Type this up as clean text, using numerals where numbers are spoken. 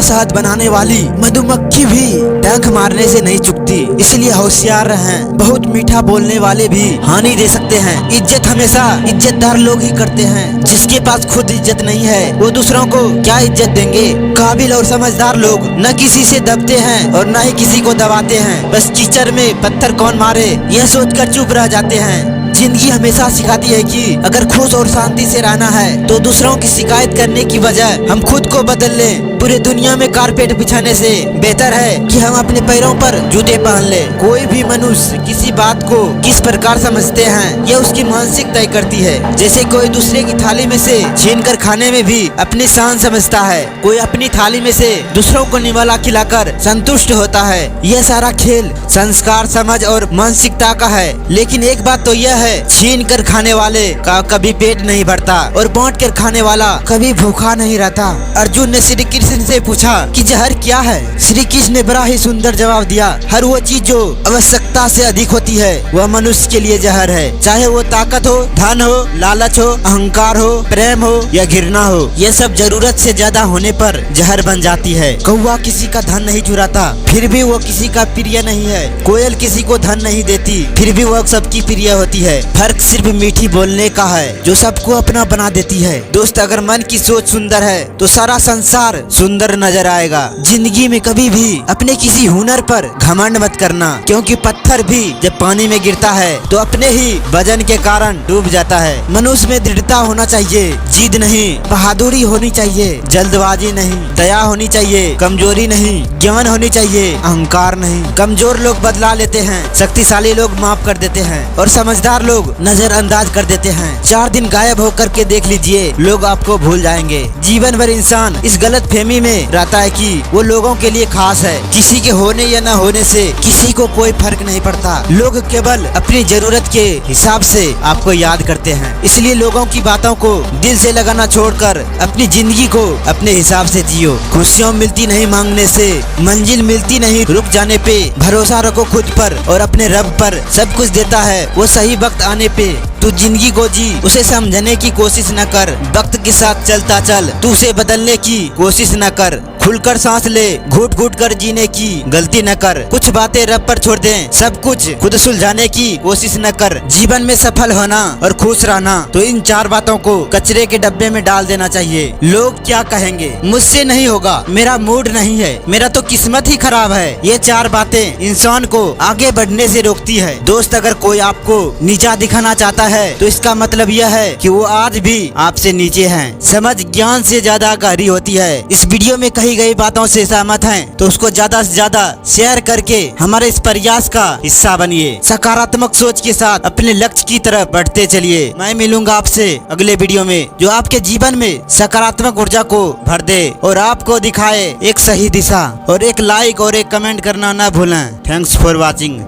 मीठा शहद बनाने वाली मधुमक्खी भी डंक मारने से नहीं चुकती, इसलिए होशियार रहें। बहुत मीठा बोलने वाले भी हानि दे सकते हैं। इज्जत हमेशा इज्जतदार लोग ही करते हैं। जिसके पास खुद इज्जत नहीं है वो दूसरों को क्या इज्जत देंगे। काबिल और समझदार लोग न किसी से दबते हैं और न ही किसी को दबाते हैं। बस कीचड़ में पत्थर कौन मारे यह सोचकर चुप रह जाते हैं। जिंदगी हमेशा सिखाती है कि अगर खुश और शांति से रहना है तो दूसरों की शिकायत करने की बजाय हम खुद को बदल लें। पूरे दुनिया में कारपेट बिछाने से बेहतर है कि हम अपने पैरों पर जूते पहन ले। कोई भी मनुष्य किसी बात को किस प्रकार समझते हैं यह उसकी मानसिक तय करती है। जैसे कोई दूसरे की थाली में से छीन कर खाने में भी अपनी शान समझता है, कोई अपनी थाली में से दूसरों को निवाला खिलाकर संतुष्ट होता है। यह सारा खेल संस्कार, समझ और मानसिकता का है। लेकिन एक बात तो यह है, छीन कर खाने वाले का कभी पेट नहीं भरता और बांट कर खाने वाला कभी भूखा नहीं रहता। अर्जुन ने श्री कृष्ण से पूछा कि जहर क्या है। श्री कृष्ण ने बड़ा ही सुंदर जवाब दिया, हर वो चीज जो आवश्यकता से अधिक होती है वह मनुष्य के लिए जहर है। चाहे वो ताकत हो, धन हो, लालच हो, अहंकार हो, प्रेम हो या घृणा हो, यह सब जरूरत से ज्यादा होने पर जहर बन जाती है। कौवा किसी का धन नहीं चुराता फिर भी वो किसी का प्रिय नहीं है। कोयल किसी को धन नहीं देती फिर भी वह सबकी प्रिय होती है। फर्क सिर्फ मीठी बोलने का है जो सबको अपना बना देती है। दोस्त, अगर मन की सोच सुंदर है तो सारा संसार सुंदर नजर आएगा। जिंदगी में कभी भी अपने किसी हुनर पर घमंड मत करना, क्योंकि पत्थर भी जब पानी में गिरता है तो अपने ही वजन के कारण डूब जाता है। मनुष्य में दृढ़ता होना चाहिए, जिद नहीं, बहादुरी होनी चाहिए, जल्दबाजी नहीं, दया होनी चाहिए, कमजोरी नहीं, ज्ञान होनी चाहिए, अहंकार नहीं। कमजोर लोग बदला लेते हैं, शक्तिशाली लोग माफ कर देते हैं और समझदार लोग नजरअंदाज कर देते हैं। 4 दिन गायब होकर के देख लीजिए, लोग आपको भूल जाएंगे। जीवन भर इंसान इस गलत फहमी में रहता है कि वो लोगों के लिए खास है। किसी के होने या न होने से किसी को कोई फर्क नहीं पड़ता। लोग केवल अपनी जरूरत के हिसाब से आपको याद करते हैं। इसलिए लोगों की बातों को दिल से लगाना छोड़कर अपनी जिंदगी को अपने हिसाब से जियो। खुशियाँ मिलती नहीं मांगने से, मंजिल मिलती नहीं रुक जाने पे। भरोसा रखो खुद पर और अपने रब पर, सब कुछ देता है वो सही वक्त आने पे। तू जिंदगी को जी, उसे समझने की कोशिश न कर। वक्त के साथ चलता चल, तू उसे बदलने की कोशिश न कर। खुलकर सांस ले, घुट घुट कर जीने की गलती न कर। कुछ बातें रब पर छोड़ दे, सब कुछ खुद सुलझाने की कोशिश न कर। जीवन में सफल होना और खुश रहना तो इन 4 बातों को कचरे के डब्बे में डाल देना चाहिए। लोग क्या कहेंगे, मुझसे नहीं होगा, मेरा मूड नहीं है, मेरा तो किस्मत ही खराब है। ये 4 बातें इंसान को आगे बढ़ने से रोकती है। दोस्त, अगर कोई आपको नीचा दिखाना चाहता है तो इसका मतलब यह है कि वो आज भी आपसे नीचे हैं। समझ ज्ञान से ज्यादा गहरी होती है। इस वीडियो में कही गई बातों से सहमत हैं तो उसको ज्यादा से ज्यादा शेयर करके हमारे इस प्रयास का हिस्सा बनिए। सकारात्मक सोच के साथ अपने लक्ष्य की तरफ बढ़ते चलिए। मैं मिलूंगा आपसे अगले वीडियो में जो आपके जीवन में सकारात्मक ऊर्जा को भर दे और आपको दिखाए एक सही दिशा। और एक लाइक और एक कमेंट करना न भूलें। Thanks for watching.